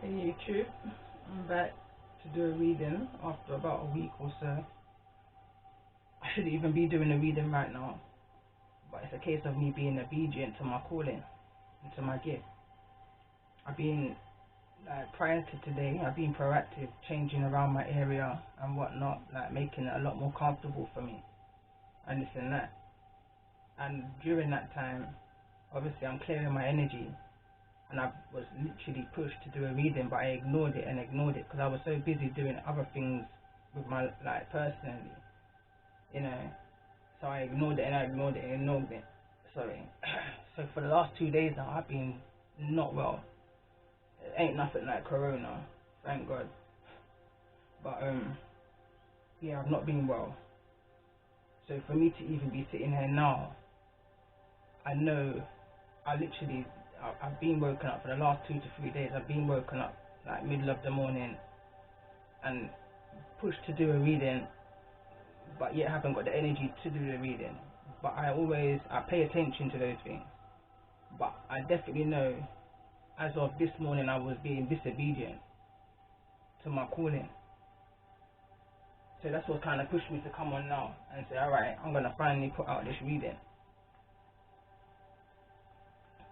Hey YouTube, I'm back to do a reading after about a week or so. I shouldn't even be doing a reading right now, but it's a case of me being obedient to my calling and to my gift. I've been, prior to today, I've been proactive, changing around my area and whatnot, like making it a lot more comfortable for me and this and that. And during that time, obviously I'm clearing my energy. And I was literally pushed to do a reading, but I ignored it because I was so busy doing other things with my personally, So I ignored it. Sorry. So for the last 2 days now, I've been not well. It ain't nothing like corona, thank God. But yeah, I've not been well. So for me to even be sitting here now, I know I've been woken up for the last 2 to 3 days. I've been woken up like middle of the morning and pushed to do a reading, but yet haven't got the energy to do the reading. But I pay attention to those things. But I definitely know as of this morning I was being disobedient to my calling. So that's what kind of pushed me to come on now and say, alright, I'm going to finally put out this reading.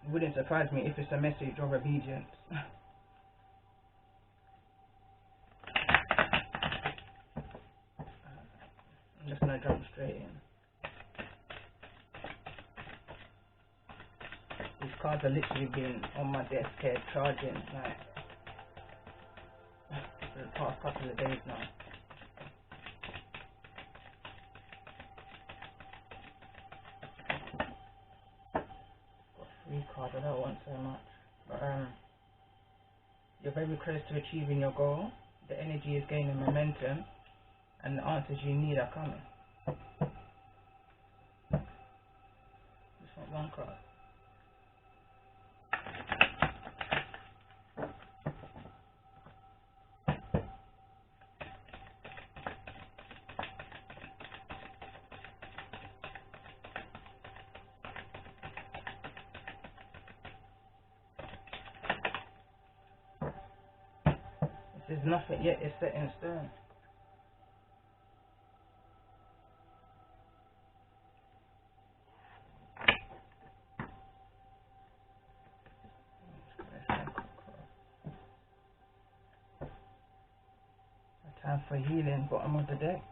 It wouldn't surprise me if it's a message of obedience. I'm just going to jump straight in. These cards are literally been on my desk here charging for the past couple of days now. Got 3 cards, I don't want so much. But you're very close to achieving your goal. The energy is gaining momentum and the answers you need are coming. Just want one card. There's nothing yet, it's set in stone. Time for healing, bottom of the deck.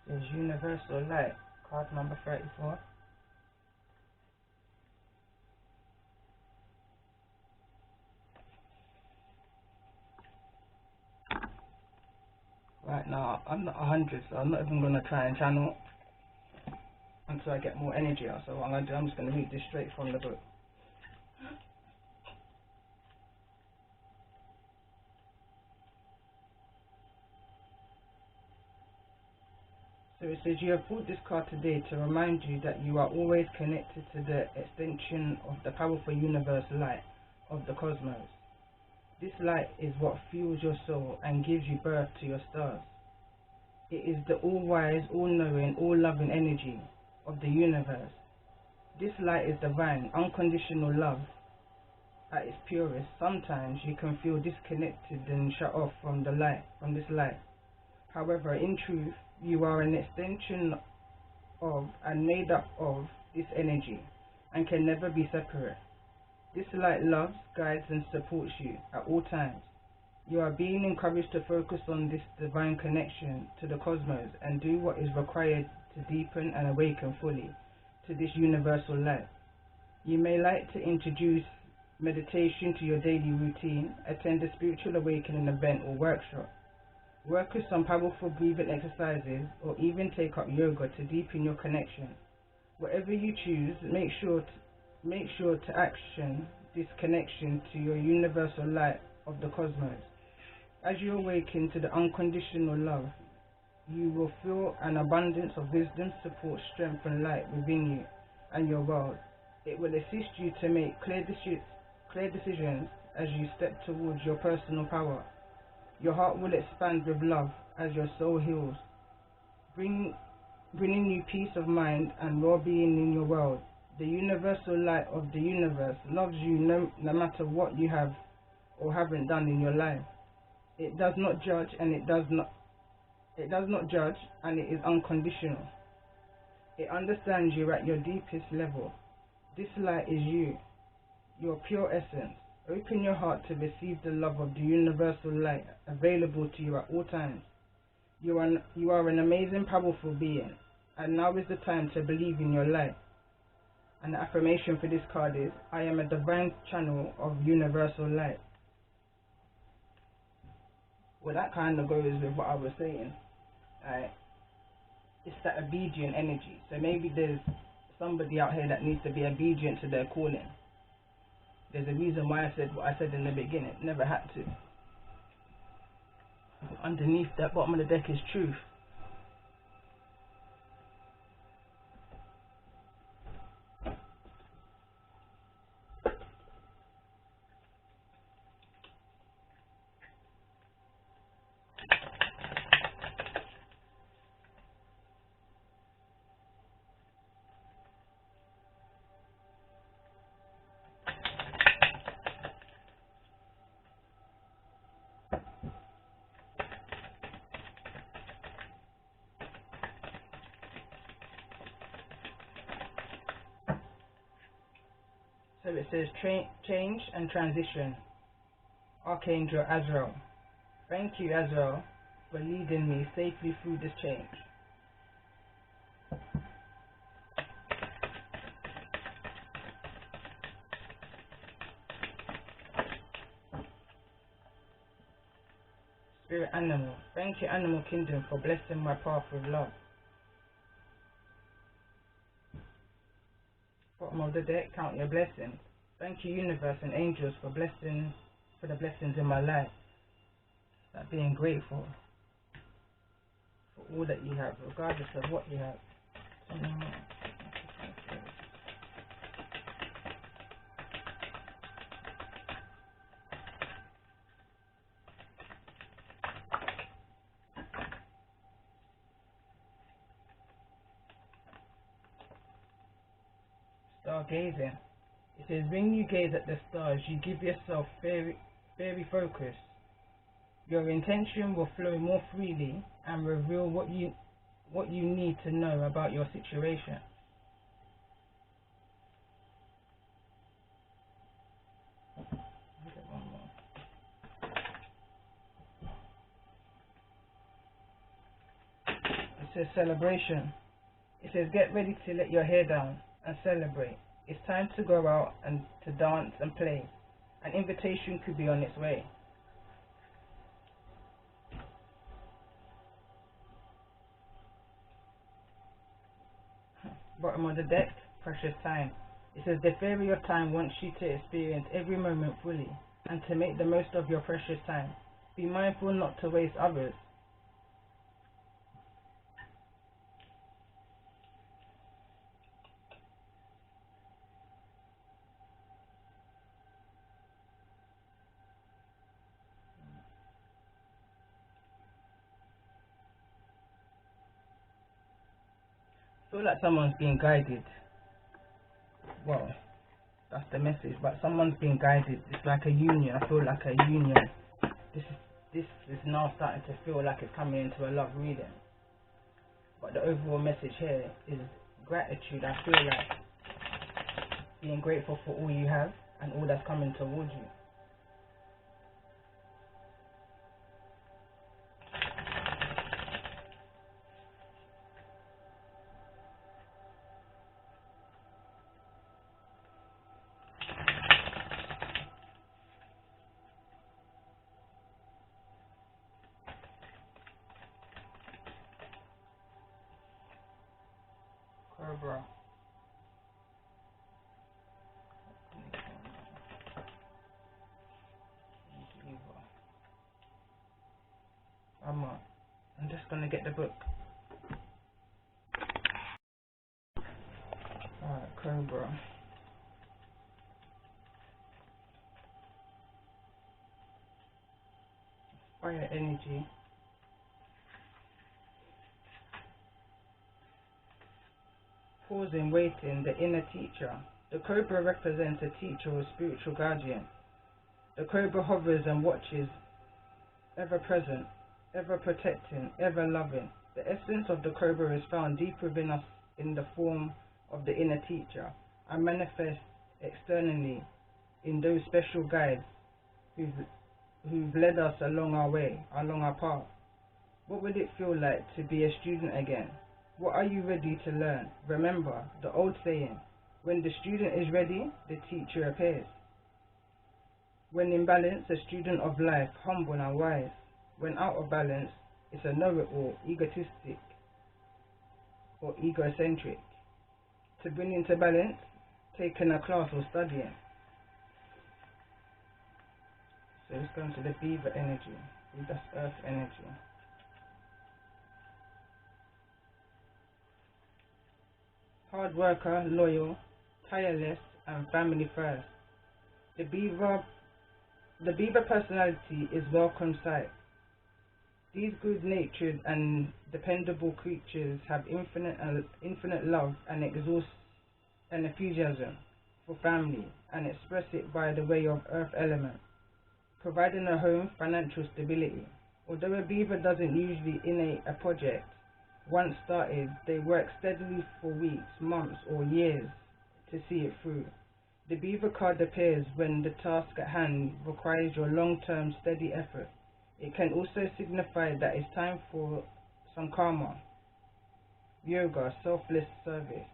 There's Universal Light, card number 34. Right now, I'm not 100, so I'm not even going to try and channel until I get more energy out. So what I'm going to do, I'm just going to read this straight from the book. So it says, you have brought this card today to remind you that you are always connected to the extension of the powerful universe light of the cosmos. This light is what fuels your soul and gives you birth to your stars. It is the all-wise, all-knowing, all-loving energy of the universe. This light is divine, unconditional love at its purest. Sometimes you can feel disconnected and shut off from this light. However, in truth, you are an extension of and made up of this energy and can never be separate. This light loves, guides and supports you at all times. You are being encouraged to focus on this divine connection to the cosmos and do what is required to deepen and awaken fully to this universal light. You may like to introduce meditation to your daily routine, attend a spiritual awakening event or workshop, Work with some powerful breathing exercises or even take up yoga to deepen your connection. Whatever you choose, make sure to action this connection to your universal light of the cosmos. As you awaken to the unconditional love, you will feel an abundance of wisdom, support, strength, and light within you and your world. It will assist you to make clear decisions as you step towards your personal power. Your heart will expand with love as your soul heals, bringing you peace of mind and well-being in your world. The universal light of the universe loves you no matter what you have or haven't done in your life. It does not judge, and it is unconditional. It understands you at your deepest level. This light is you, your pure essence. Open your heart to receive the love of the universal light available to you at all times. You are an amazing, powerful being, and now is the time to believe in your light. And the affirmation for this card is, I am a divine channel of universal light. Well, that kind of goes with what I was saying. It's that obedient energy. So maybe there's somebody out here that needs to be obedient to their calling. There's a reason why I said what I said in the beginning. Never had to. Underneath that bottom of the deck is truth. So it says change and transition. Archangel Azrael. Thank you, Azrael, for leading me safely through this change. Spirit Animal. Thank you, Animal Kingdom, for blessing my path with love. Bottom of the deck, count your blessings. Thank you, universe and angels, for the blessings in my life. That being grateful for all that you have, regardless of what you have. Stargazing. It says, when you gaze at the stars, you give yourself fairy focus. Your intention will flow more freely and reveal what you need to know about your situation. It says celebration. It says, get ready to let your hair down and celebrate. It's time to go out and to dance and play. An invitation could be on its way. Bottom of the deck, precious time. It says, the fairy of time wants you to experience every moment fully and to make the most of your precious time. Be mindful not to waste others. I feel like someone's being guided. Well, that's the message, but someone's being guided. It's like a union. I feel like a union. This is now starting to feel like it's coming into a love reading. But the overall message here is gratitude. I feel like being grateful for all you have and all that's coming towards you. Cobra. I'm just gonna get the book. Alright, Cobra. Fire energy. Pausing, waiting, the inner teacher. The Cobra represents a teacher or spiritual guardian. The Cobra hovers and watches, ever present, ever protecting, ever loving. The essence of the Cobra is found deep within us in the form of the inner teacher and manifests externally in those special guides who've led us along our way, along our path. What would it feel like to be a student again? What are you ready to learn? Remember the old saying, when the student is ready, the teacher appears. When in balance, a student of life, humble and wise. When out of balance, it's a know-it-all, egotistic or egocentric. To bring into balance, taking a class or studying. So let's go into the beaver energy. That's earth energy. Hard worker, loyal, tireless, and family first. The beaver personality is welcome sight. These good-natured and dependable creatures have infinite love and enthusiasm for family, and express it by the way of earth element, providing a home, financial stability. Although a beaver doesn't usually initiate a project, once started, they work steadily for weeks, months, or years to see it through. The beaver card appears when the task at hand requires your long-term steady effort. It can also signify that it's time for some karma, yoga, selfless service.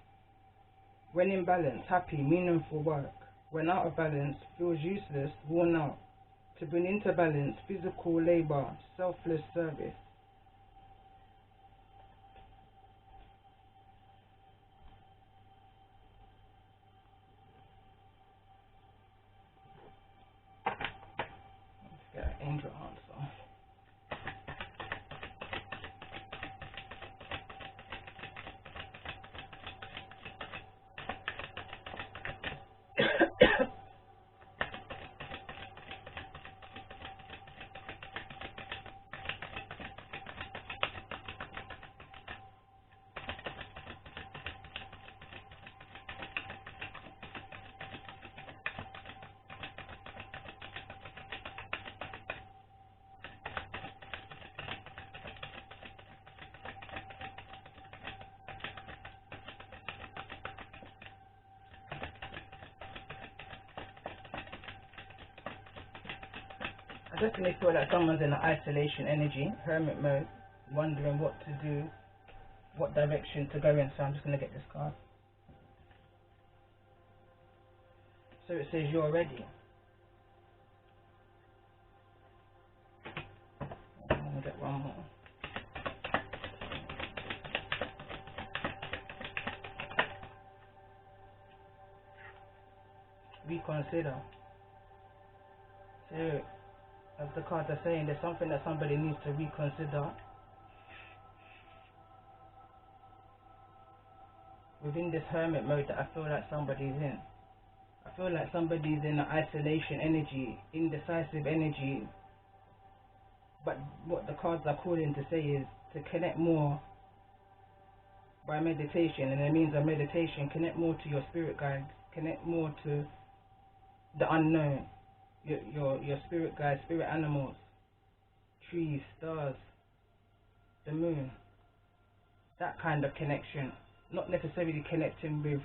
When in balance, happy, meaningful work. When out of balance, feels useless, worn out. To bring into balance, physical labor, selfless service. Let's get an angel answer. I definitely feel like someone's in an isolation energy, hermit mode, wondering what to do, what direction to go in, so I'm just going to get this card. So it says you're ready. I'm going to get one more. Reconsider. So, as the cards are saying, there's something that somebody needs to reconsider within this hermit mode that I feel like somebody's in. I feel like somebody's in an isolation energy, indecisive energy, but what the cards are calling to say is to connect more by meditation, and it means a meditation, connect more to your spirit guides, connect more to the unknown, your spirit guides, spirit animals, trees, stars, the moon, that kind of connection, not necessarily connecting with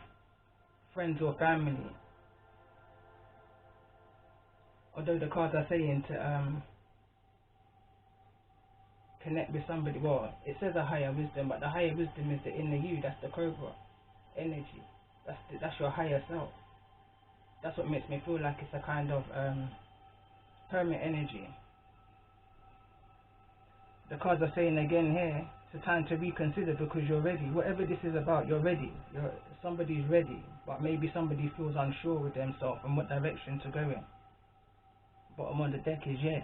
friends or family, although the cards are saying to connect with somebody. Well, it says a higher wisdom, but the higher wisdom is the inner you. That's the Cobra energy. That's your higher self. That's what makes me feel like it's a kind of hermit energy. The cards are saying again here, it's a time to reconsider because you're ready. Whatever this is about, you're ready. Somebody's ready, but maybe somebody feels unsure with themselves and what direction to go in. Bottom of the deck is yes.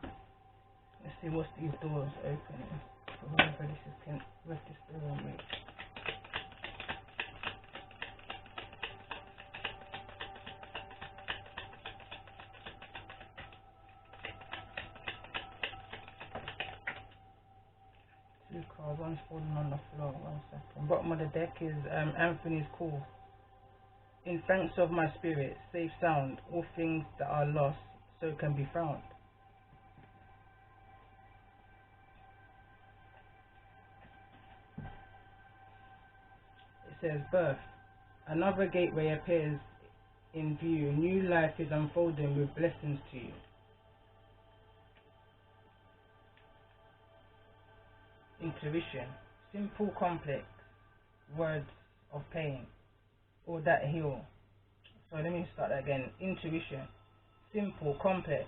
Let's see what's these doors opening. For whoever this is can register on me. Two cards, one's falling on the floor. 1 second. Bottom of the deck is Anthony's call. In thanks of my spirit, safe sound, all things that are lost, so can be found. It says birth. Another gateway appears in view. New life is unfolding with blessings to you. Intuition. Simple, complex words of pain or that heal. So let me start again. Intuition. Simple, complex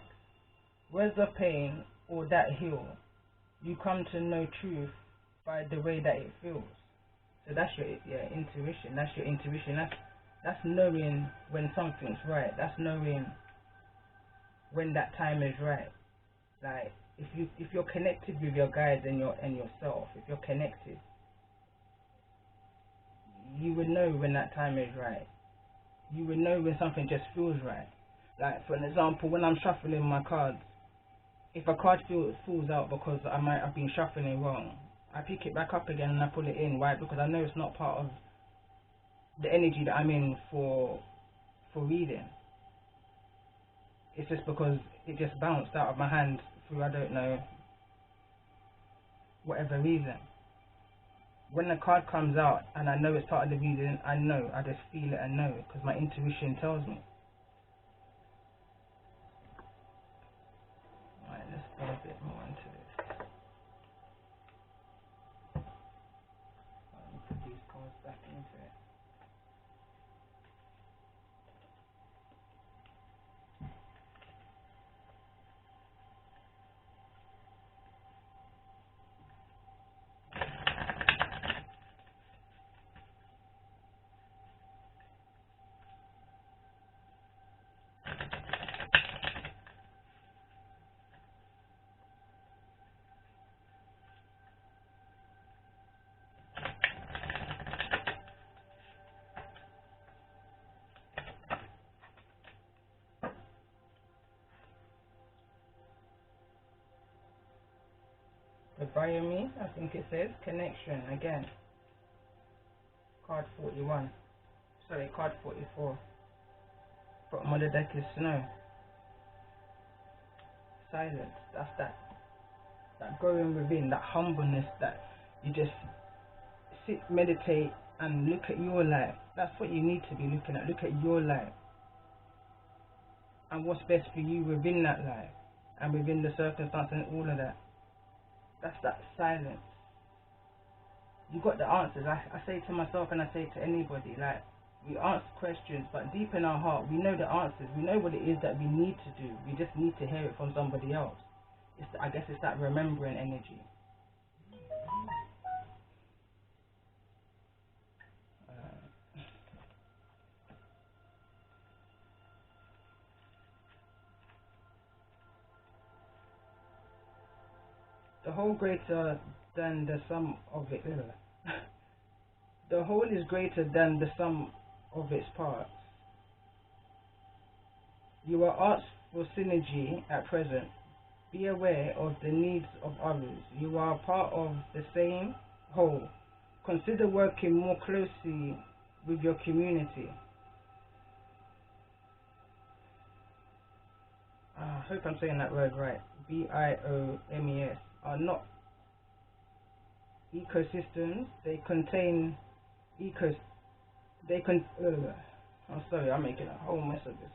words of pain or that heal. You come to know truth by the way that it feels. So that's your intuition. That's your intuition. That's knowing when something's right. That's knowing when that time is right. Like if you're connected with your guides and yourself, if you're connected, you would know when that time is right. You would know when something just feels right. Like for an example, when I'm shuffling my cards, if a card falls out because I might have been shuffling wrong, I pick it back up again and I pull it in. Why? Because I know it's not part of the energy that I'm in for reading. It's just because it just bounced out of my hand through, I don't know, whatever reason. When the card comes out and I know it's part of the reading, I know, I just feel it and know because my intuition tells me. Alright, let's go a bit more into this. Let me put these cards back into it. The Biome, I think it says, connection, again. Card 41. Sorry, card 44. Bottom of the deck is snow. Silence, that's that going within, that humbleness, that you just sit, meditate, and look at your life. That's what you need to be looking at. Look at your life. And what's best for you within that life. And within the circumstance and all of that. That's that silence. You got the answers. I say to myself and I say to anybody, like, we ask questions, but deep in our heart, we know the answers. We know what it is that we need to do. We just need to hear it from somebody else. I guess it's that remembering energy. The whole greater than the sum of it. The whole is greater than the sum of its parts. You are asked for synergy at present. Be aware of the needs of others. You are part of the same whole. Consider working more closely with your community. I hope I'm saying that word right. BIOMES are not ecosystems. They contain I'm sorry, I'm making a whole mess of this.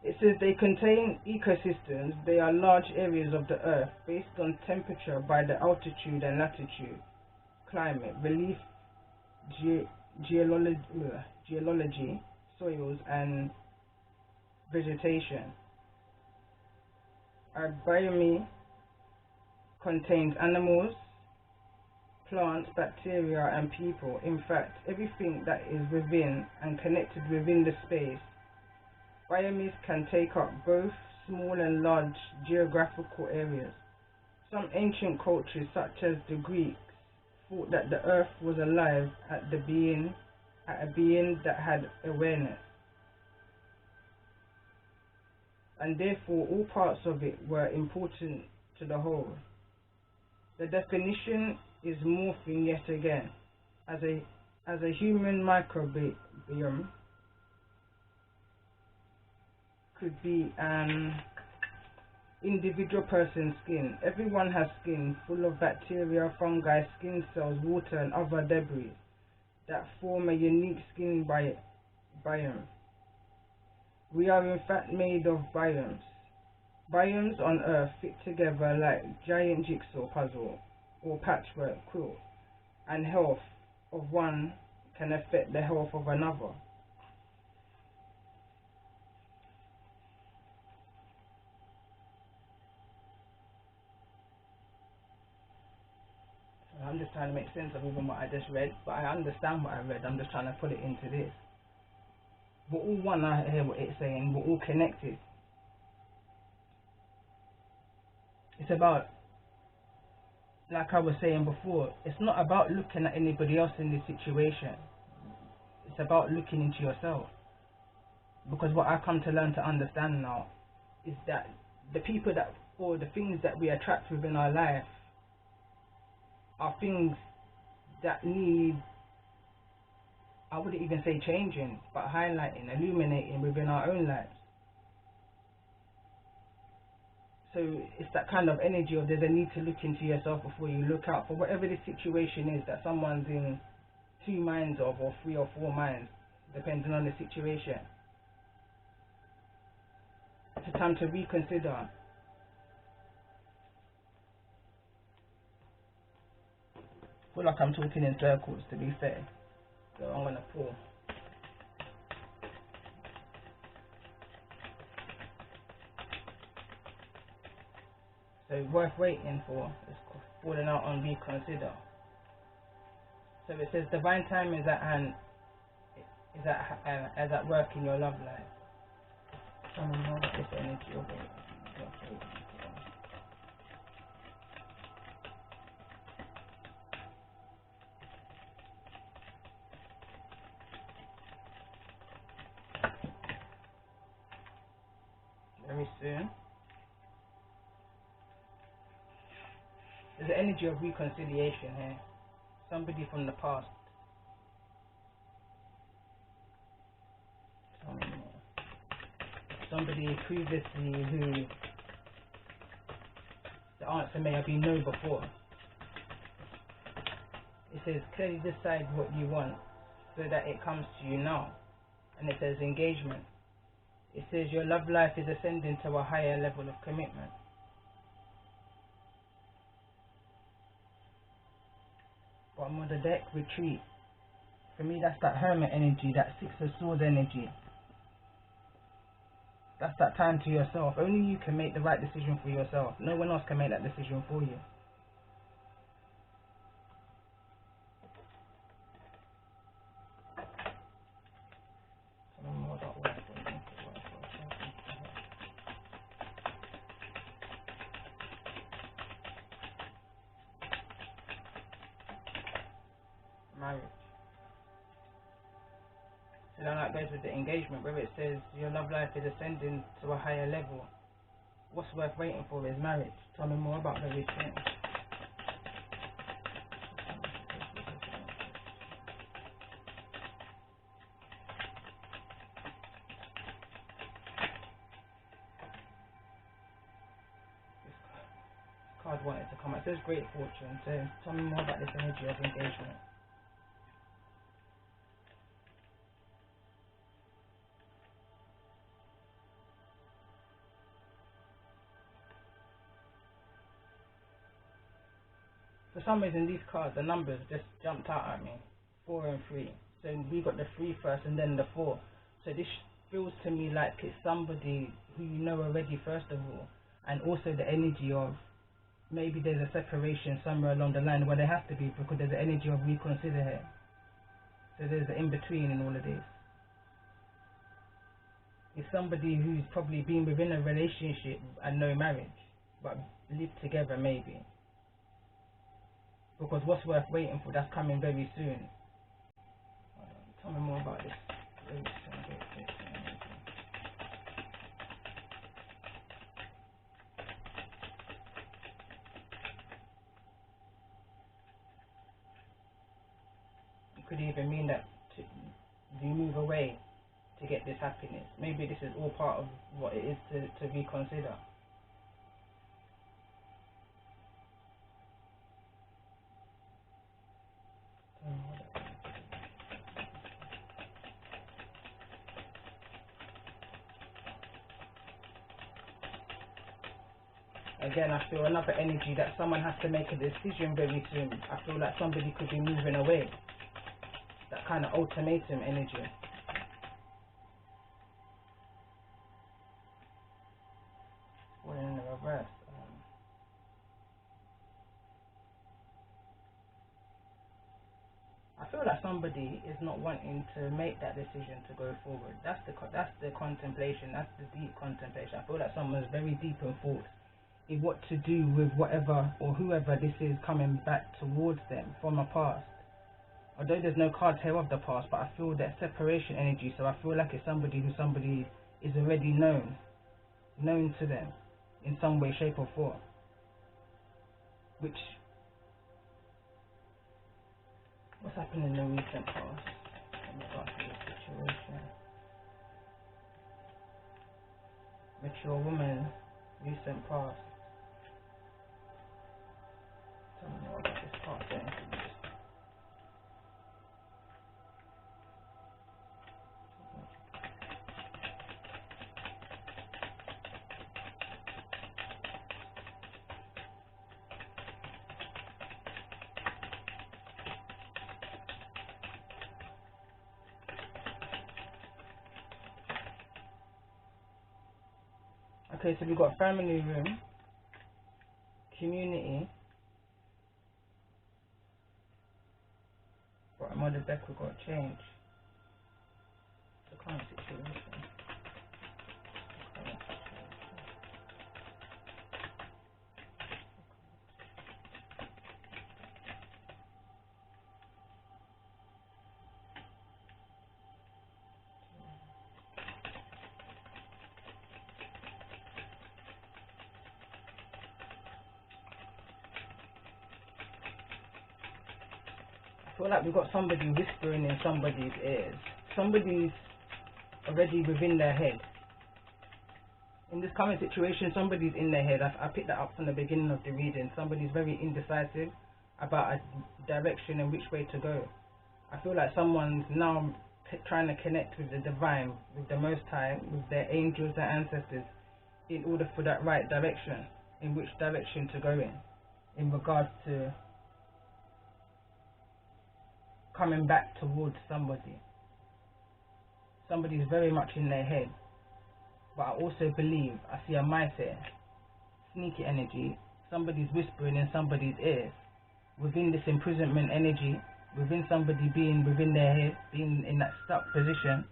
It says they contain ecosystems. They are large areas of the earth based on temperature by the altitude and latitude, climate, relief, geology, soils, and vegetation. A biome contains animals, plants, bacteria, and people. In fact, everything that is within and connected within the space. Biomes can take up both small and large geographical areas. Some ancient cultures, such as the Greeks, thought that the earth was alive at a being that had awareness, and therefore all parts of it were important to the whole. The definition is morphing yet again, as a human microbiome could be an individual person's skin. Everyone has skin full of bacteria, fungi, skin cells, water, and other debris that form a unique skin biome. We are in fact made of biomes. Biomes on Earth fit together like giant jigsaw puzzle or patchwork quilt, and health of one can affect the health of another. I'm just trying to make sense of even what I just read, but I understand what I read. I'm just trying to put it into this. We're all one. I hear what it's saying. We're all connected. It's about, like I was saying before, it's not about looking at anybody else in this situation. It's about looking into yourself. Because what I come to learn to understand now is that the people that, or the things that we attract within our life, are things that need, I wouldn't even say changing, but highlighting, illuminating within our own lives. So it's that kind of energy of there's a need to look into yourself before you look out for whatever the situation is that someone's in 2 minds of, or 3 or 4 minds, depending on the situation. It's a time to reconsider. I feel like I'm talking in circles, to be fair. So I'm going to pour. So worth waiting for is falling out on reconsider. So it says divine time is at hand, is at work in your love life. Tell me more about this energy of it. Very soon. There's an energy of reconciliation here. Somebody from the past. Somebody previously who the answer may have been no before. It says clearly decide what you want so that it comes to you now. And it says engagement. It says your love life is ascending to a higher level of commitment. Bottom of the deck, retreat. For me, that's that hermit energy, that 6 of swords energy. That's that time to yourself. Only you can make the right decision for yourself. No one else can make that decision for you. Marriage. So then that goes with the engagement, where it says your love life is ascending to a higher level. What's worth waiting for is marriage. Tell me more about the return. This card wanted to come. It says great fortune. So tell me more about this energy of engagement. For some reason, these cards, the numbers just jumped out at me. 4 and 3. So we got the 3 first and then the 4. So this feels to me like it's somebody who you know already, first of all. And also the energy of maybe there's a separation somewhere along the line where there has to be, because there's the energy of reconsider here. So there's an in-between in all of this. It's somebody who's probably been within a relationship and no marriage, but live together maybe. Because what's worth waiting for, that's coming very soon. Tell me more about this. It could even mean that you move away to get this happiness. Maybe this is all part of what it is to reconsider. Again, I feel another energy that someone has to make a decision very soon. I feel like somebody could be moving away. That kind of ultimatum energy. Well, in the reverse. I feel like somebody is not wanting to make that decision to go forward. That's the contemplation. That's the deep contemplation. I feel like someone's very deep in thought in what to do with whatever or whoever this is coming back towards them from a past. Although there's no cards here of the past, but I feel that separation energy, so I feel like it's somebody who somebody is already known to them in some way, shape or form. What's happened in the recent past in regards to this situation? Mature woman, recent past. Tell me more about this past then. Okay, so we've got family room, community. Bottom of the deck we've got change. The current situation. I feel like we've got somebody whispering in somebody's ears. Somebody's already within their head. In this current situation, somebody's in their head. I picked that up from the beginning of the reading. Somebody's very indecisive about a direction and which way to go. I feel like someone's now trying to connect with the divine, with the Most High, with their angels, their ancestors, in order for that right direction, in which direction to go in regards to coming back towards somebody. Somebody's very much in their head. But I also believe, I see a mindset, sneaky energy, somebody's whispering in somebody's ears. Within this imprisonment energy, within somebody being within their head, being in that stuck position.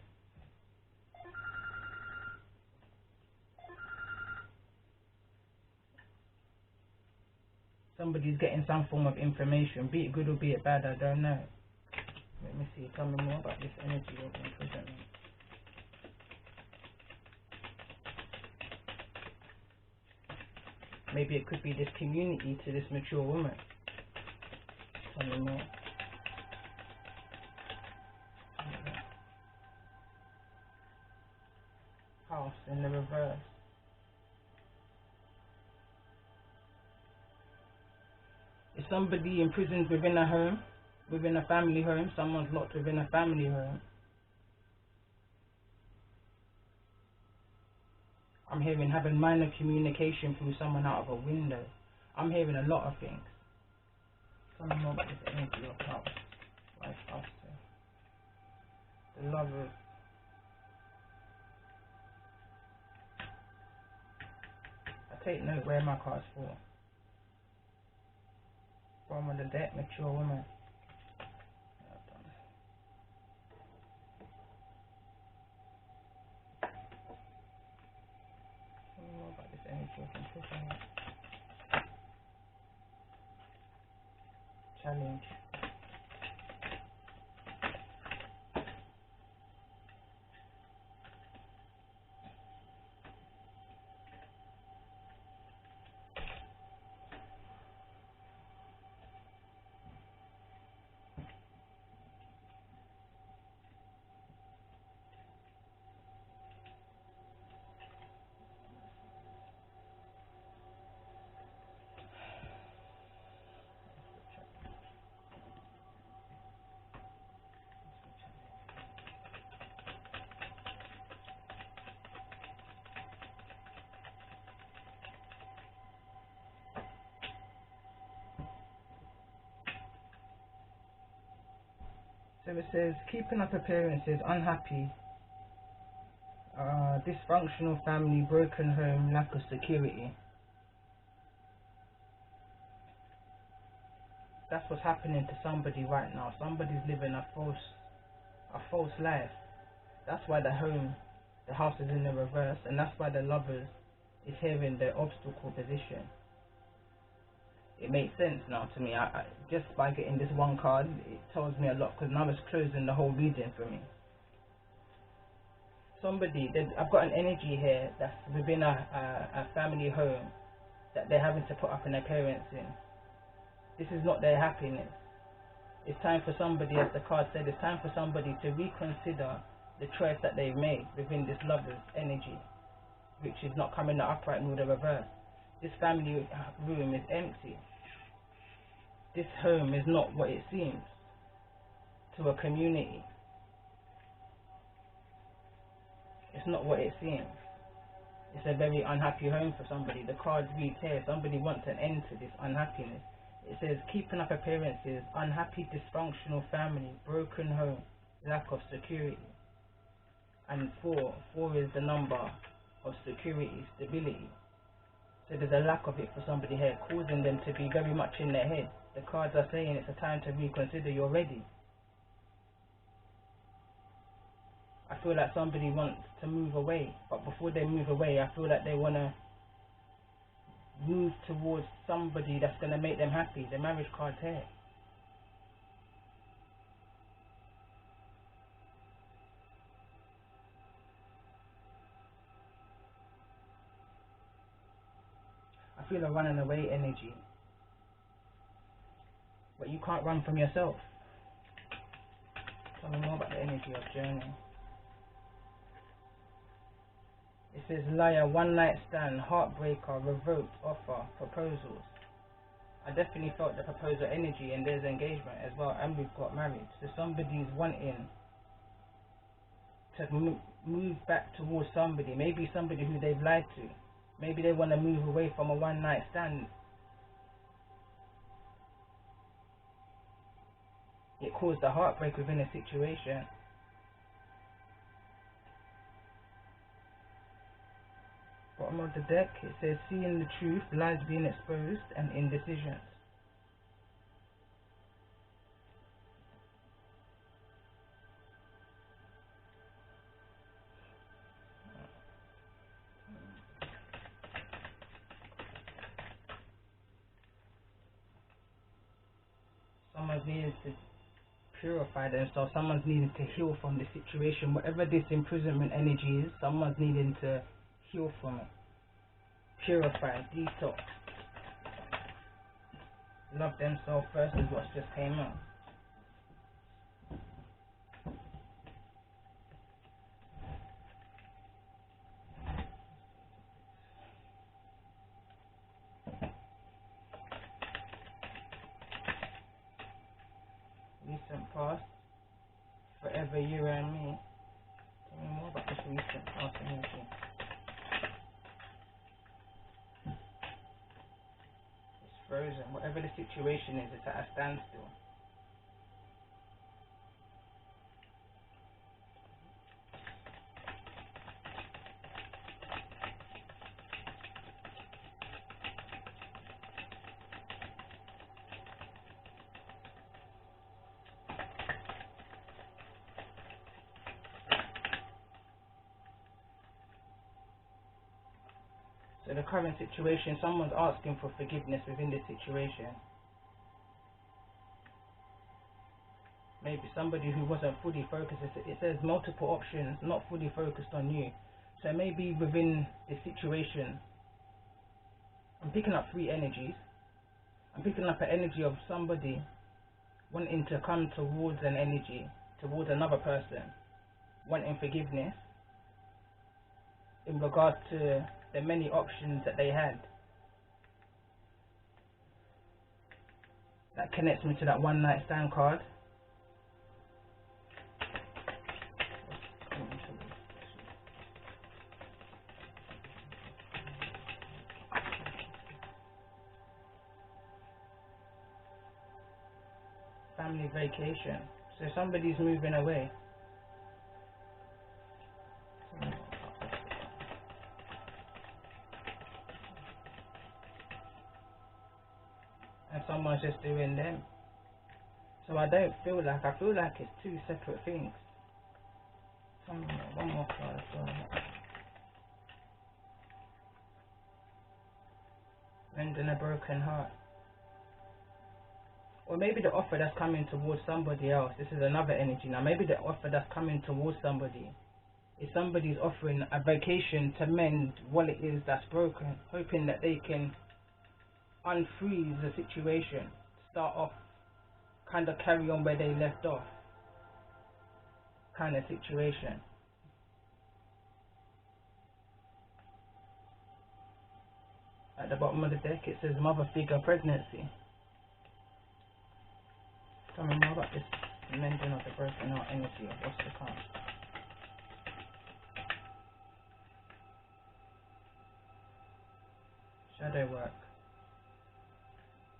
Somebody's getting some form of information, be it good or be it bad, I don't know. Let me see, tell me more about this energy of imprisonment. Maybe it could be this community to this mature woman. Tell me more. House in the reverse. Is somebody imprisoned within a home? Within a family home? Someone's locked within a family home. I'm hearing having minor communication through someone out of a window. I'm hearing a lot of things. Tell me more about this energy of house. Life after. The Lovers. I take note where my cards fall. Bottom of the deck, mature woman. Tell me more about this energy of imprisonment. Challenge. So it says, keeping up appearances, unhappy, dysfunctional family, broken home, lack of security. That's what's happening to somebody right now. Somebody's living a false life. That's why the house is in the reverse, and that's why the lovers is here in the obstacle position. It makes sense now to me. I just by getting this one card, it tells me a lot, because now it's closing the whole reading for me. I've got an energy here that's within a family home that they're having to put up an appearance in. This is not their happiness. It's time for somebody, as the card said, it's time for somebody to reconsider the choice that they've made within this lover's energy, which is not coming the upright nor the reverse. This family room is empty. This home is not what it seems to a community. It's not what it seems. It's a very unhappy home for somebody. The card reads here, somebody wants an end to this unhappiness. It says, keeping up appearances, unhappy, dysfunctional family, broken home, lack of security. And 4 is the number of security, stability. So there's a lack of it for somebody here, causing them to be very much in their head. The cards are saying it's a time to reconsider, you're ready. I feel like somebody wants to move away, but before they move away, I feel like they want to move towards somebody that's going to make them happy. The marriage card's here. I feel a running away energy, but you can't run from yourself. Tell me more about the energy of journey. It says liar, one night stand, heartbreaker, revoked, offer, proposals. I definitely felt the proposal energy, and there's engagement as well, and we've got married. So somebody's wanting to move back towards somebody, maybe somebody who they've lied to. Maybe they want to move away from a one night stand. It caused a heartbreak within a situation. Bottom of the deck, it says seeing the truth, lies being exposed, and indecisions. Someone's needed to purify themselves, someone's needed to heal from the situation. Whatever this imprisonment energy is, someone's needing to heal from it. Purify, detox. Love themselves first is what's just came out. Recent past, forever you and me. Tell me more about this recent past energy. It's frozen. Whatever the situation is, it's at a standstill. So the current situation, someone's asking for forgiveness within this situation. Maybe somebody who wasn't fully focused. It says multiple options, not fully focused on you. So maybe within the situation, I'm picking up 3 energies. I'm picking up an energy of somebody wanting to come towards an energy, towards another person, wanting forgiveness in regards to the many options that they had. That connects me to that one night stand card. Family vacation. So somebody's moving away. And someone's just doing them. So I feel like it's 2 separate things. One more card as well. Mending a broken heart. Or maybe the offer that's coming towards somebody else. This is another energy now. Maybe the offer that's coming towards somebody is somebody's offering a vacation to mend what it is that's broken, hoping that they can unfreeze the situation, start off, kind of carry on where they left off, kind of situation. At the bottom of the deck it says mother figure pregnancy. Tell me more about this mending of the broken heart energy of what's to come. Shadow work.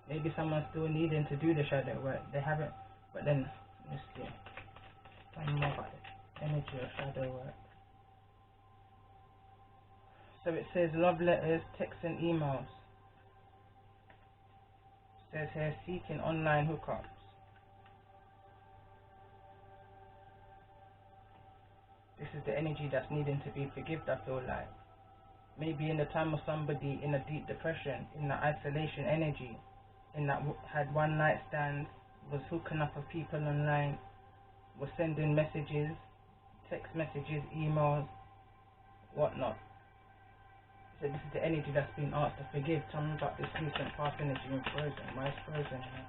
Maybe someone's still needing to do the shadow work. They haven't, but then, let's see. Tell me more about the energy of shadow work. So it says love letters, texts and emails. It says here seeking online hookups. This is the energy that's needing to be forgiven, I feel like. Maybe in the time of somebody in a deep depression, in the isolation energy, in that had one night stands, was hooking up with people online, was sending messages, text messages, emails, whatnot. So this is the energy that's been asked to forgive. Tell me about this recent past energy in frozen. Why is frozen here?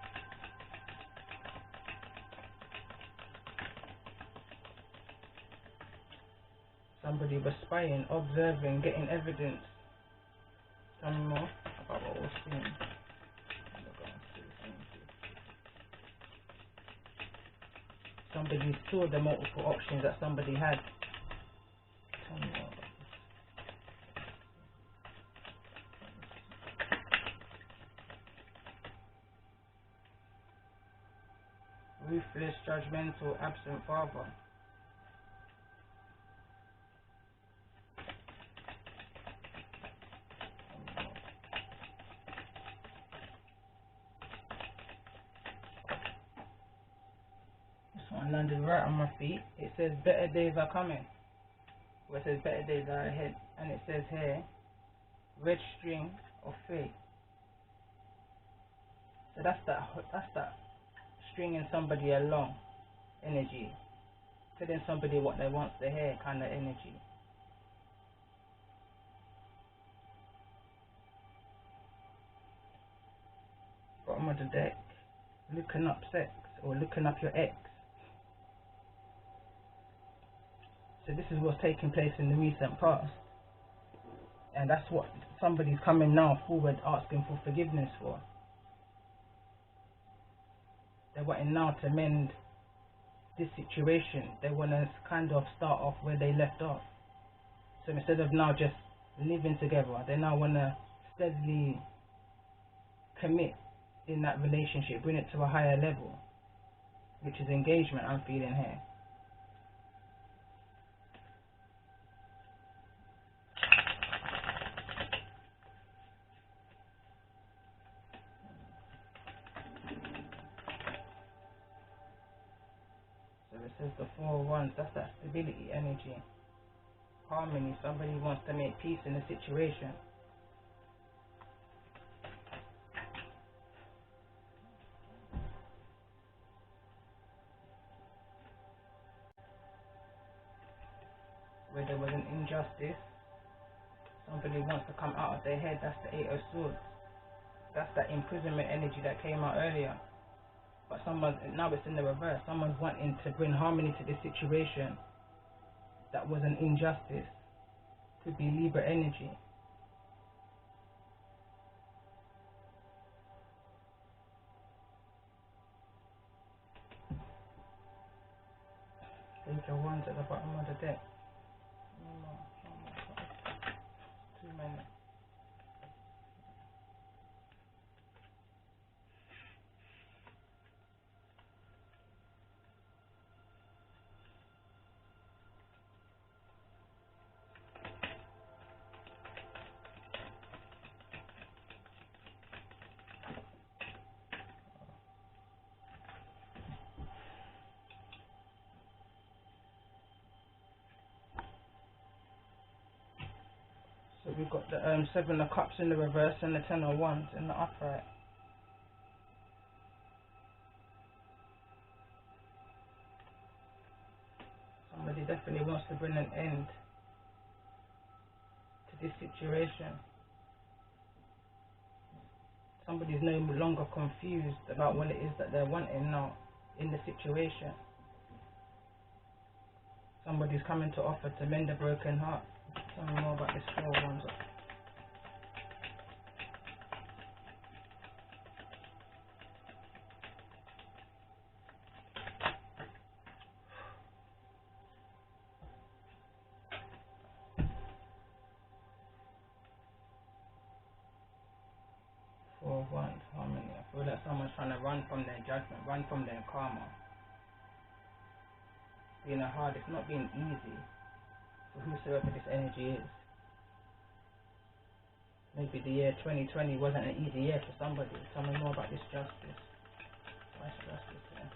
Somebody was spying, observing, getting evidence. Tell me more about what we're seeing. Somebody saw the multiple options that somebody had. Tell me more about this. Ruthless, judgmental, absent father. I landed right on my feet. It says better days are coming. Well, it says better days are ahead, and it says here red string of fate. So that's that stringing somebody along energy, telling somebody what they want to hear kind of energy. Bottom of the deck, looking up sex or looking up your ex. So this is what's taking place in the recent past, and that's what somebody's coming now forward asking for forgiveness for. They're wanting now to mend this situation. They want to kind of start off where they left off. So instead of now just living together, they now want to steadily commit in that relationship, bring it to a higher level, which is engagement I'm feeling here. So it says the 4 of Wands, that's that stability energy. Harmony, somebody wants to make peace in the situation. where there was an injustice. Somebody wants to come out of their head. That's the Eight of Swords. That's that imprisonment energy that came out earlier. But now it's in the reverse. Someone's wanting to bring harmony to this situation that was an injustice. Could be Libra energy. Take your wands at the bottom of the deck. No more. Too many. So we've got the Seven of Cups in the reverse and the Ten of Wands in the upright. Somebody definitely wants to bring an end to this situation. Somebody's no longer confused about what it is that they're wanting now in the situation. Somebody's coming to offer to mend a broken heart. Tell me more about this Four of Wands. Four of Wands, harmony. I feel like someone's trying to run from their judgment, run from their karma. Being hard, it's not being easy for whosoever this energy is. Maybe the year 2020 wasn't an easy year for somebody. Tell me more about this justice. What's justice here?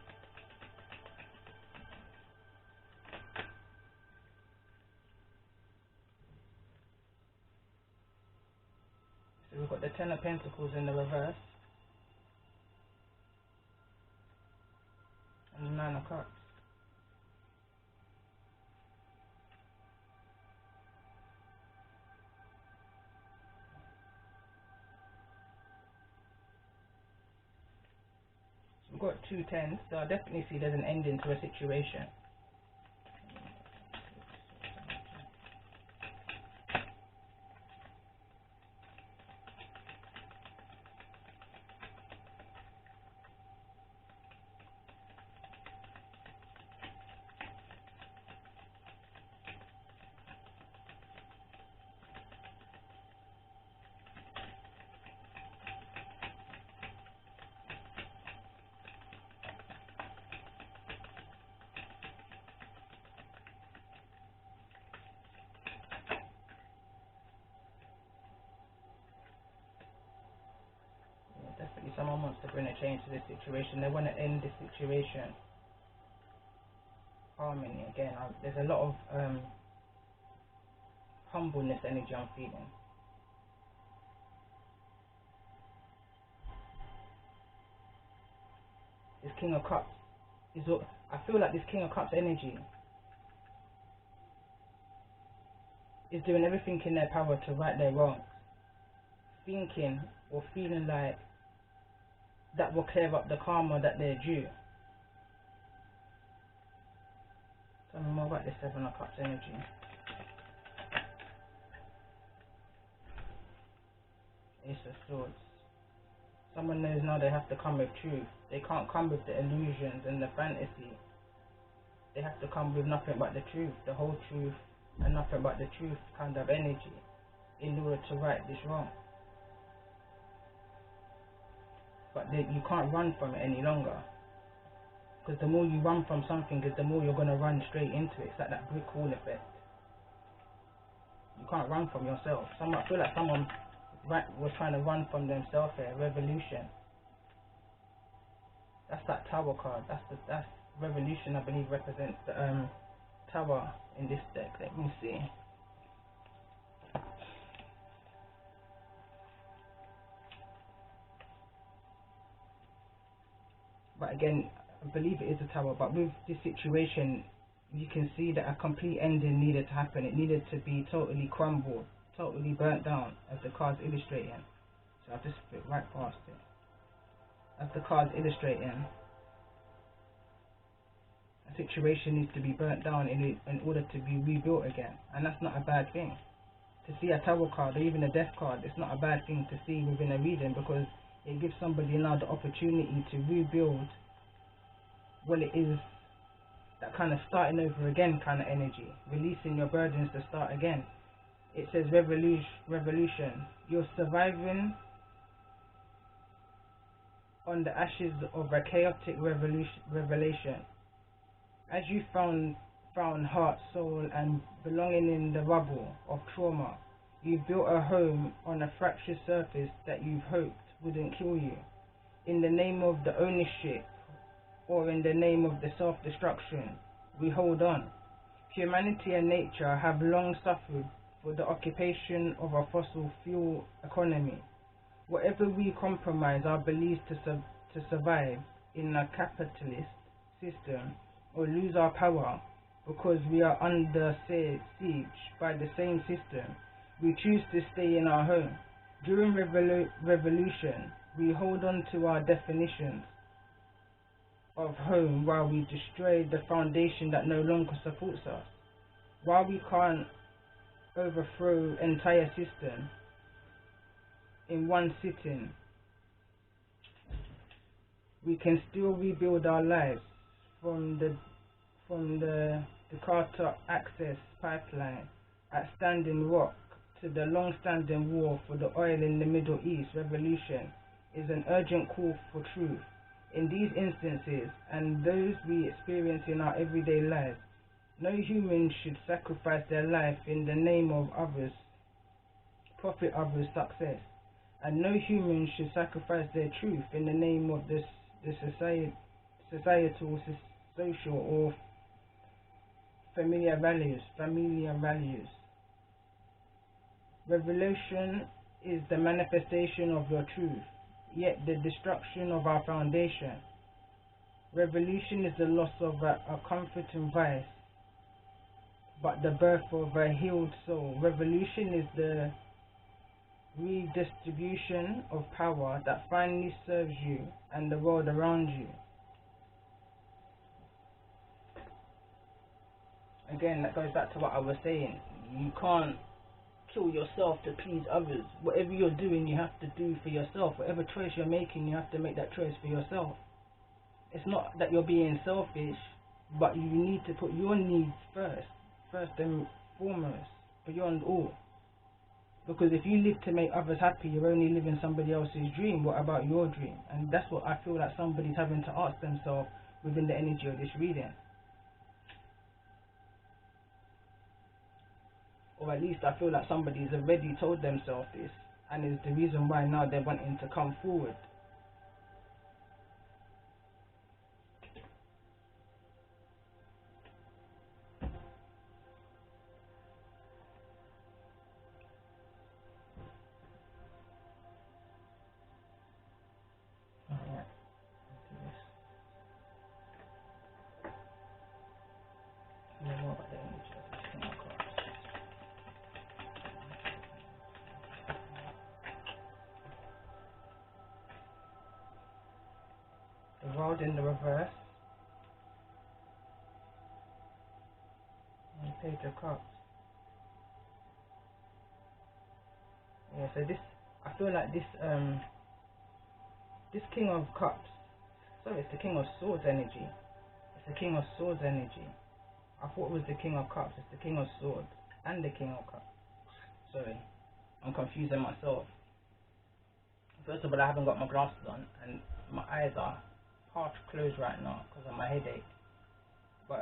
So we've got the Ten of Pentacles in the reverse. And the Nine of Cups. We've got two tens, so I definitely see there's an ending to a situation. Definitely someone wants to bring a change to this situation. They want to end this situation. Harmony again. There's a lot of humbleness energy I'm feeling. This King of Cups is what I feel like. This King of Cups energy is doing everything in their power to right their wrongs. Thinking or feeling like that will clear up the karma that they're due. Tell me more about this Seven of Cups energy. Ace of Swords. Someone knows now they have to come with truth. They can't come with the illusions and the fantasy. They have to come with nothing but the truth, the whole truth, and nothing but the truth kind of energy in order to right this wrong. But you can't run from it any longer. Because the more you run from something, the more you're going to run straight into it. It's like that brick wall effect. You can't run from yourself. I feel like someone was trying to run from themselves here. Revolution. That's that Tower card. That's Revolution, I believe, represents the Tower in this deck. Let me see. But again, I believe it is a Tower. But with this situation, you can see that a complete ending needed to happen. It needed to be totally crumbled, totally burnt down, as the card's illustrating. So I'll just flip right past it. As the card's illustrating, a situation needs to be burnt down in order to be rebuilt again. And that's not a bad thing. To see a tarot card or even a death card, it's not a bad thing to see within a reading, because it gives somebody now the opportunity to rebuild what it is, that kind of starting over again kind of energy, releasing your burdens to start again. It says revolution. You're surviving on the ashes of a chaotic revelation. As you found heart, soul, and belonging in the rubble of trauma, you've built a home on a fractured surface that you've hoped wouldn't kill you. In the name of the ownership, or in the name of the self-destruction, we hold on. Humanity and nature have long suffered for the occupation of a fossil fuel economy. Whatever we compromise our beliefs to survive in a capitalist system, or lose our power because we are under siege by the same system, we choose to stay in our home. During revolution, we hold on to our definitions of home while we destroy the foundation that no longer supports us. While we can't overthrow entire system in one sitting, we can still rebuild our lives from the Carter access pipeline at Standing Rock to the long-standing war for the oil in the Middle East. Revolution is an urgent call for truth. In these instances, and those we experience in our everyday lives, no human should sacrifice their life in the name of others, profit others' success, and no human should sacrifice their truth in the name of the societal, social, or familiar values. Revolution is the manifestation of your truth, yet the destruction of our foundation. Revolution is the loss of a comforting vice, but the birth of a healed soul. Revolution is the redistribution of power that finally serves you and the world around you. Again, that goes back to what I was saying. You can't kill yourself to please others. Whatever you're doing, you have to do for yourself. Whatever choice you're making, you have to make that choice for yourself. It's not that you're being selfish, but you need to put your needs first and foremost, beyond all. Because if you live to make others happy, you're only living somebody else's dream. What about your dream? And that's what I feel like somebody's having to ask themselves within the energy of this reading. Or at least I feel like somebody's already told themselves this, and is the reason why now they're wanting to come forward. Alright, let's do this. More about the energy of this thing, of course. The world in the reverse, and Page of Cups. Yeah, so this, I feel like this King of Cups, sorry, it's the King of Swords energy. It's the King of Swords energy. I thought it was the King of Cups. It's the King of Swords and the King of Cups. Sorry, I'm confusing myself. First of all, I haven't got my glasses on, and my eyes are half closed right now because of my headache. But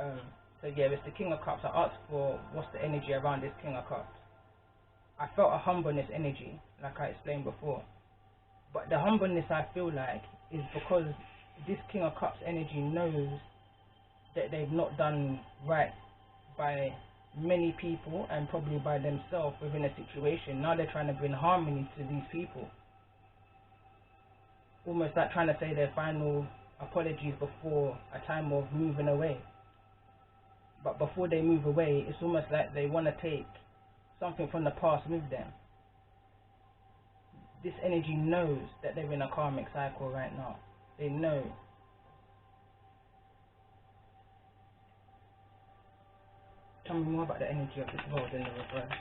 so yeah, it's the King of Cups. I asked for what's the energy around this King of Cups. I felt a humbleness energy, like I explained before. But the humbleness I feel like is because this King of Cups energy knows that they've not done right by many people and probably by themselves within a situation. Now they're trying to bring harmony to these people. Almost like trying to say their final apologies before a time of moving away. but before they move away, it's almost like they want to take something from the past with them. This energy knows that they're in a karmic cycle right now. They know. Tell me more about the energy of this world in the reverse.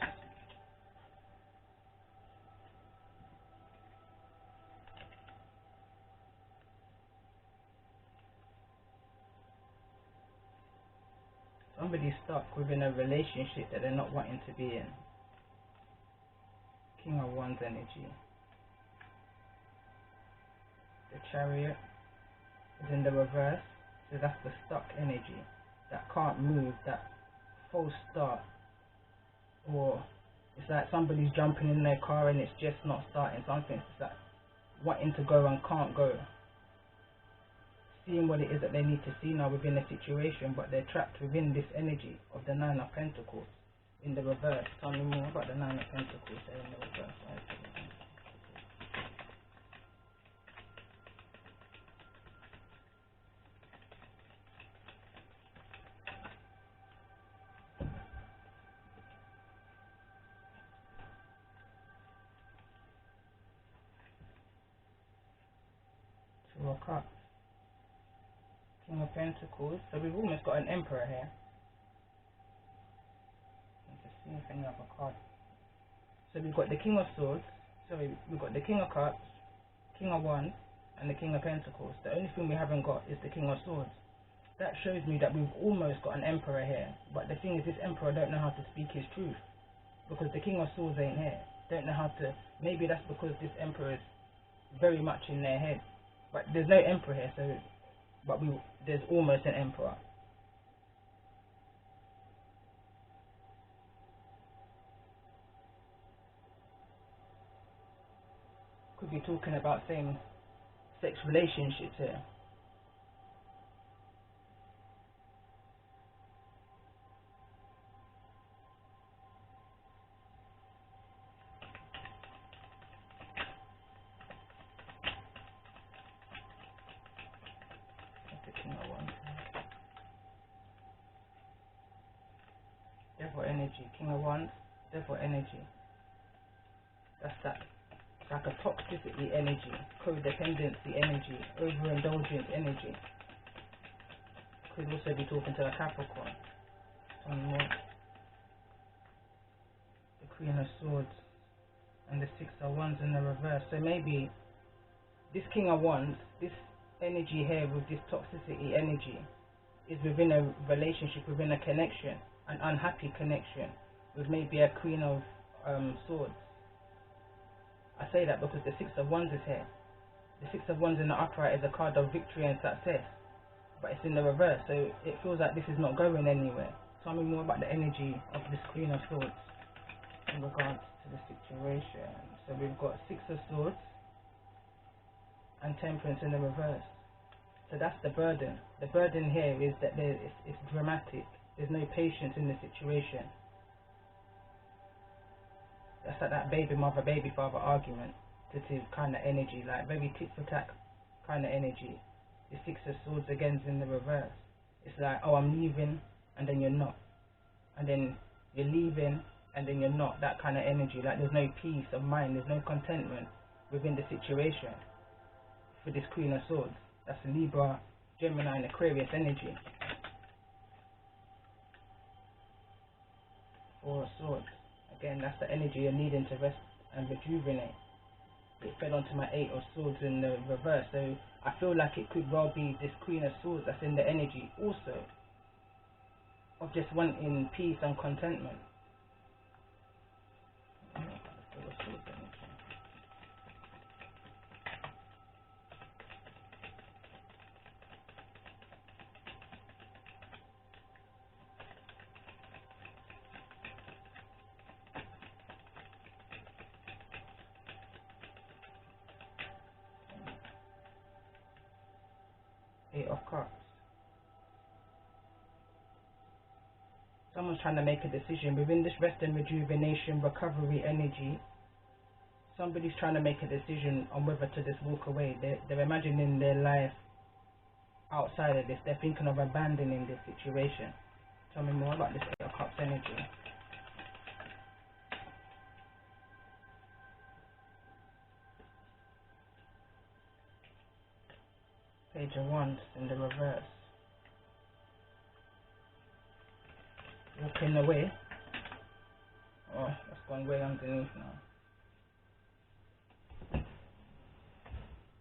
Somebody's stuck within a relationship that they're not wanting to be in. King of Wands energy. The Chariot is in the reverse, so that's the stuck energy that can't move, that false start, or it's like somebody's jumping in their car and it's just not starting. Something's like wanting to go and can't go, seeing what it is that they need to see now within the situation, but they're trapped within this energy of the Nine of Pentacles in the reverse. Tell me more about the Nine of Pentacles there in the reverse. Two of Cups. King of Pentacles. So we've almost got an Emperor here. Let's see if any other card. So we've got the King of Swords. Sorry, we've got the King of Cups, King of Wands, and the King of Pentacles. The only thing we haven't got is the King of Swords. That shows me that we've almost got an Emperor here. But the thing is, this Emperor don't know how to speak his truth, because the King of Swords ain't here. Don't know how to. Maybe that's because this Emperor is very much in their head. But there's no Emperor here, so. But there's almost an Emperor. Could be talking about same-sex relationships here. That's the King of Wands. Devil energy. King of Wands. Devil energy. That's that. It's like a toxicity energy, codependency energy, overindulgence energy. Could also be talking to a Capricorn. Some more. The Queen of Swords and the Six of Wands in the reverse. So maybe this King of Wands, this energy here with this toxicity energy, is within a relationship, within a connection, an unhappy connection with maybe a Queen of Swords. I say that because the Six of Wands is here. The Six of Wands in the upright is a card of victory and success, but it's in the reverse, so it feels like this is not going anywhere. Tell me more about the energy of this Queen of Swords in regards to the situation. So we've got Six of Swords and Temperance in the reverse. So that's the burden. The burden here is that it's dramatic. There's no patience in the situation. That's like that baby mother, baby father argument kind of energy, like very tit for tat kind of energy. The Six of Swords again is in the reverse. It's like, oh, I'm leaving, and then you're not. And then you're leaving, and then you're not. That kind of energy. Like there's no peace of mind, there's no contentment within the situation for this Queen of Swords. That's Libra, Gemini, and Aquarius energy. Four of Swords. Again, that's the energy you're needing to rest and rejuvenate. It fell onto my Eight of Swords in the reverse, so I feel like it could well be this Queen of Swords that's in the energy also of just wanting peace and contentment. Eight of Cups. Someone's trying to make a decision within this rest and rejuvenation recovery energy. Somebody's trying to make a decision on whether to just walk away. They're imagining their life outside of this. They're thinking of abandoning this situation. Tell me more about this Eight of Cups energy. Page of Wands in the reverse. Walking away. Oh, that's gone way underneath now.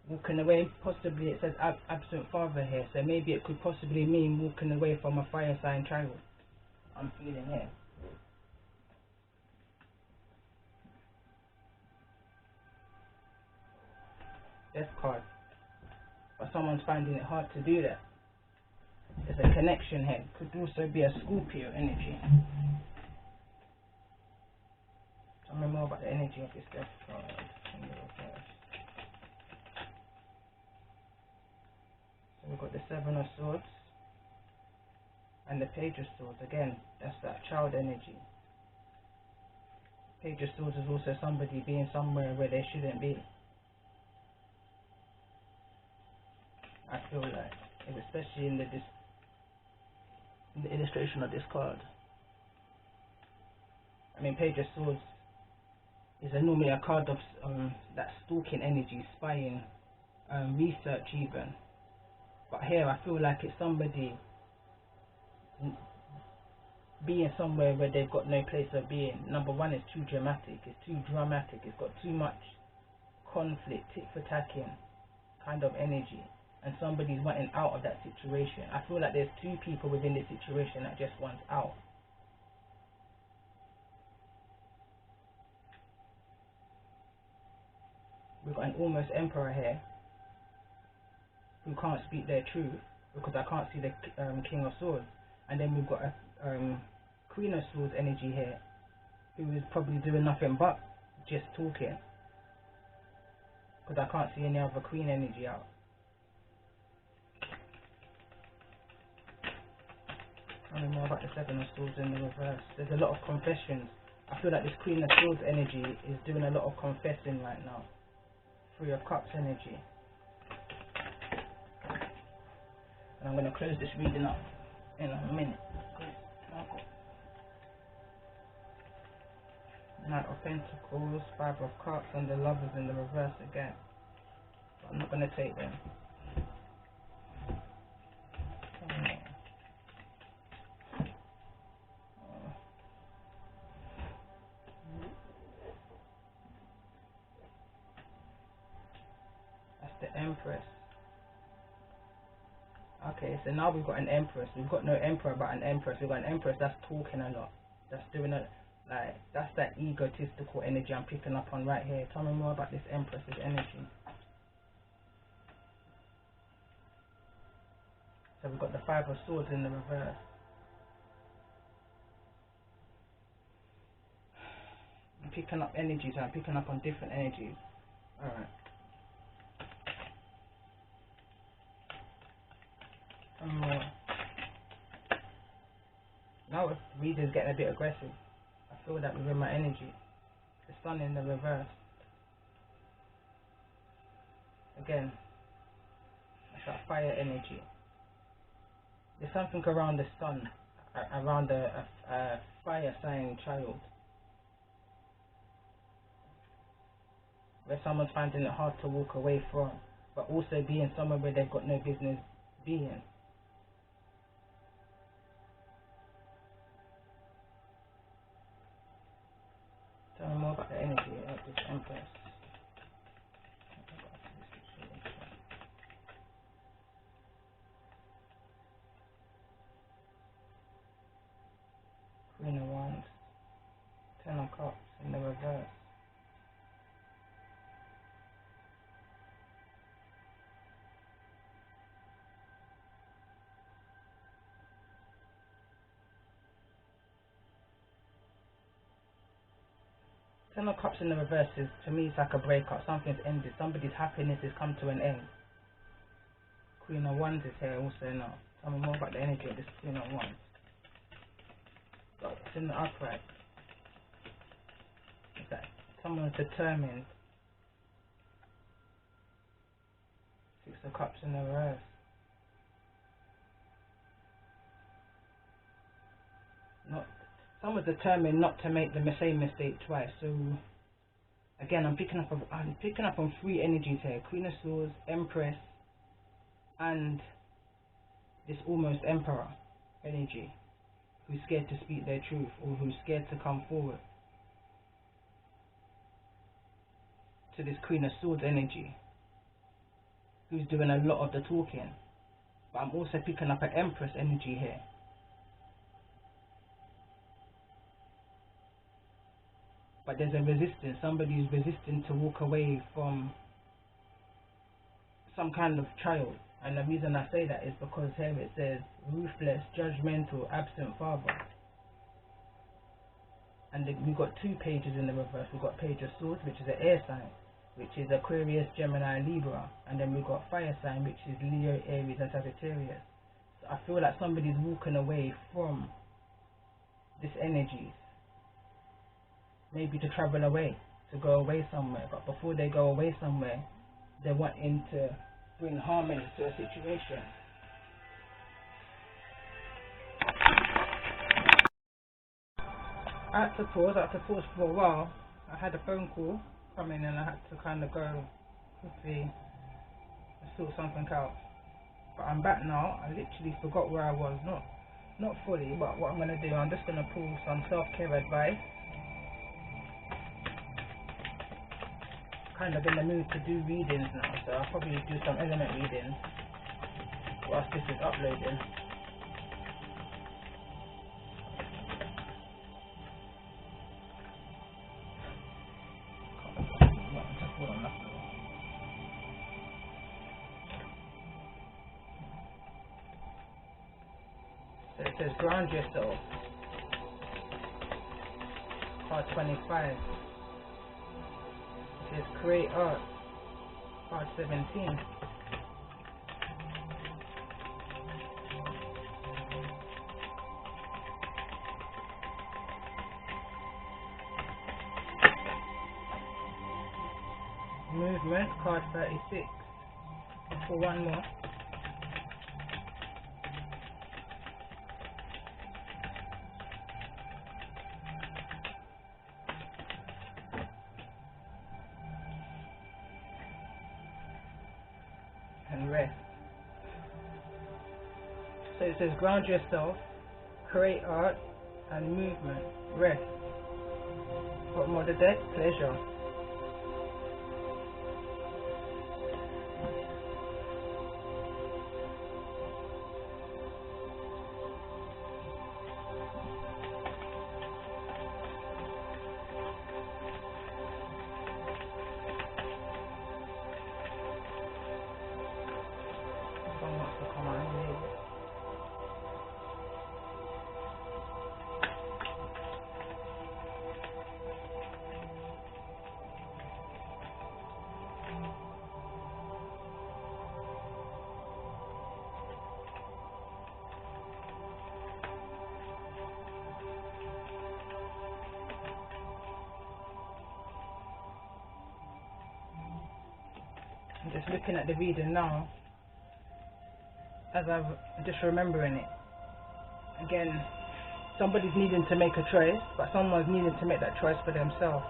Walking away, possibly it says absent father here, so maybe it could possibly mean walking away from a fire sign child. I'm feeling here. Death card. But someone's finding it hard to do that. There's a connection here. Could also be a Scorpio energy. Tell me more about the energy of this death card in the reverse. So we've got the Seven of Swords and the Page of Swords. Again, that's that child energy. Page of Swords is also somebody being somewhere where they shouldn't be. I feel like, especially in the illustration of this card. I mean, Page of Swords is normally a card of that stalking energy, spying, research even. But here I feel like it's somebody being somewhere where they've got no place of being. Number one, it's too dramatic. It's too dramatic. It's got too much conflict, tit for tacking kind of energy. And somebody's wanting out of that situation. I feel like there's two people within this situation that just wants out. We've got an almost emperor here who can't speak their truth because I can't see the King of Swords. And then we've got a Queen of Swords energy here who is probably doing nothing but just talking because I can't see any other Queen energy out. Tell me more about the Seven of Swords in the reverse. There's a lot of confessions. I feel like this Queen of Swords energy is doing a lot of confessing right now. Three of Cups energy. And I'm going to close this reading up in a minute. Knight of Pentacles, Five of Cups, and the Lovers in the reverse again. But I'm not going to take them. The Empress. Okay, so now we've got an Empress. We've got no Emperor but an Empress. We've got an Empress that's talking a lot. That's doing a like that's that egotistical energy I'm picking up on right here. Tell me more about this Empress's energy. So we've got the Five of Swords in the reverse. I'm picking up energies. I'm picking up on different energies. Alright. Now the reader's getting a bit aggressive. I feel that within my energy. The Sun in the reverse. Again, that's that fire energy. There's something around the Sun, around a fire sign child, where someone's finding it hard to walk away from, but also being somewhere where they've got no business being. Tell me more about the energy of this Empress. Queen of Wands, Ten of Cups in the reverse. Ten of Cups in the reverse is, to me, it's like a breakup. Something's ended. Somebody's happiness has come to an end. Queen of Wands is here also now. Tell me more about the energy of this Queen of Wands. It's in the upright. It's that someone's determined. Six of Cups in the reverse. not someone's determined not to make the same mistake twice. So again, I'm picking up on 3 energies here: Queen of Swords, Empress, and this almost Emperor energy, who's scared to speak their truth or who's scared to come forward. To this Queen of Swords energy, who's doing a lot of the talking. But I'm also picking up an Empress energy here. But there's a resistance. Somebody's resisting to walk away from some kind of trial. And the reason I say that is because here it says ruthless, judgmental, absent father. And we've got 2 pages in the reverse. We've got Page of Swords, which is an air sign, which is Aquarius, Gemini, Libra. And then we've got fire sign, which is Leo, Aries, and Sagittarius. So I feel like somebody's walking away from this energy. Maybe to travel away, to go away somewhere. But before they go away somewhere, they're wanting to bring harmony to a situation. I had to pause for a while. I had a phone call come in and I had to kind of go quickly and sort something out. But I'm back now. I literally forgot where I was. Not fully, but what I'm going to do, I'm just going to pull some self-care advice. Kind of in the mood to do readings now, so I'll probably do some element readings whilst this is uploading. So it says ground yourself. Card 25. It says create art. Card 17. Movement, card 36. For one more. And rest. So it says ground yourself, create art, and movement, rest. Bottom of the deck, pleasure. I'm just looking at the reading now as I'm just remembering it. Again, somebody's needing to make a choice, but someone's needing to make that choice for themselves.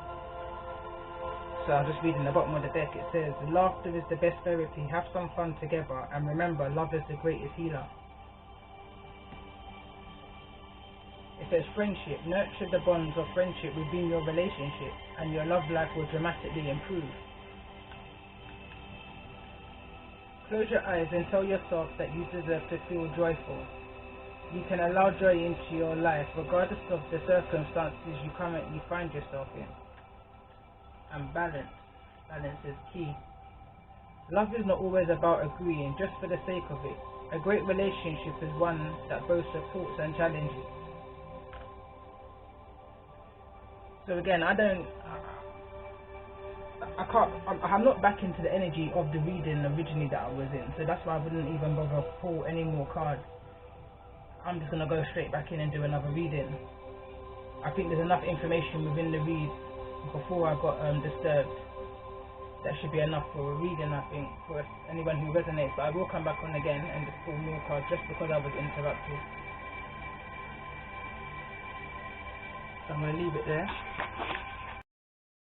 So I'm just reading the bottom of the deck. It says, laughter is the best therapy, have some fun together, and remember, love is the greatest healer. It says friendship, nurture the bonds of friendship within your relationship, and your love life will dramatically improve. Close your eyes and tell yourself that you deserve to feel joyful. You can allow joy into your life regardless of the circumstances you currently find yourself in. And balance. Balance is key. Love is not always about agreeing just for the sake of it. A great relationship is one that both supports and challenges. So again, I'm not back into the energy of the reading originally that I was in, so that's why I wouldn't even bother pull any more cards. I'm just going to go straight back in and do another reading. I think there's enough information within the read before I got disturbed. That should be enough for a reading, I think, for anyone who resonates, but I will come back on again and just pull more cards just because I was interrupted. So I'm going to leave it there.